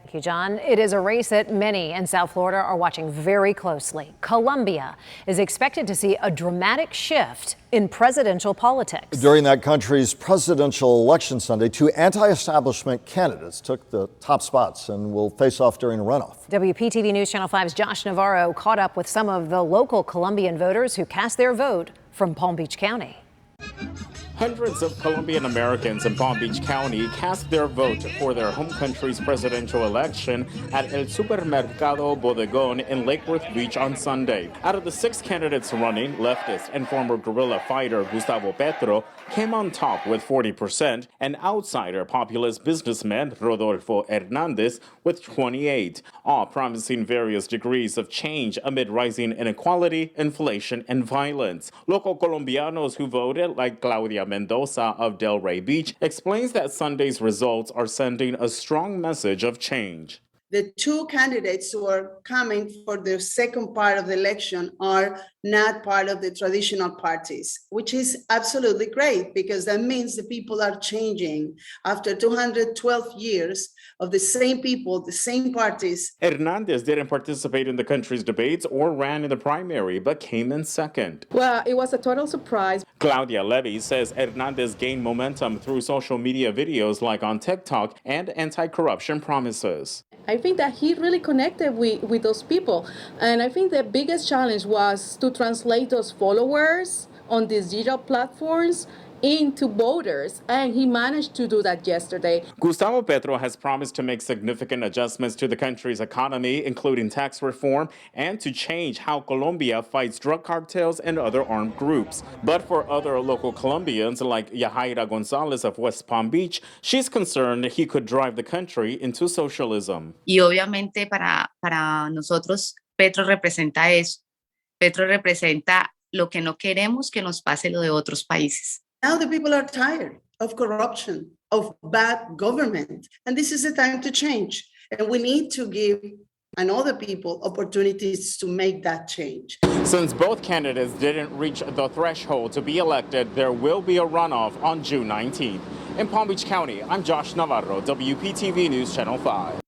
Thank you, John. It is a race that many in South Florida are watching very closely. Colombia is expected to see a dramatic shift in presidential politics. During that country's presidential election Sunday, two anti-establishment candidates took the top spots and will face off during a runoff. WPTV News Channel 5's Josh Navarro caught up with some of the local Colombian voters who cast their vote from Palm Beach County. Hundreds of Colombian Americans in Palm Beach County cast their vote for their home country's presidential election at El Supermercado Bodegón in Lake Worth Beach on Sunday. Out of the 6 candidates running, leftist and former guerrilla fighter Gustavo Petro came on top with 40%, and outsider populist businessman Rodolfo Hernandez with 28%, all promising various degrees of change amid rising inequality, inflation, and violence. Local Colombianos who voted, like Claudia MENDOZA of Delray Beach, explains that Sunday's results are sending a strong message of change. The two candidates who are coming for the second part of the election are not part of the traditional parties, which is absolutely great because that means the people are changing after 212 years of the same people, the same parties. Hernandez didn't participate in the country's debates or ran in the primary, but came in second. Well, it was a total surprise. Claudia Levy says Hernandez gained momentum through social media videos like on TikTok and anti-corruption promises. I think that he really connected with those people. And I think the biggest challenge was to translate those followers on these digital platforms into voters, and he managed to do that yesterday. Gustavo Petro has promised to make significant adjustments to the country's economy, including tax reform, and to change how Colombia fights drug cartels and other armed groups. But for other local Colombians, like YAHAIRA Gonzalez of West Palm Beach, she's concerned he could drive the country into socialism. Y obviamente para nosotros, Petro representa eso. Petro representa lo que no queremos que nos pase lo de otros países. Now the people are tired of corruption, of bad government, and this is the time to change. And we need to give other people opportunities to make that change. Since both candidates didn't reach the threshold to be elected, there will be a runoff on June 19th. In Palm Beach County, I'm Josh Navarro, WPTV News Channel 5.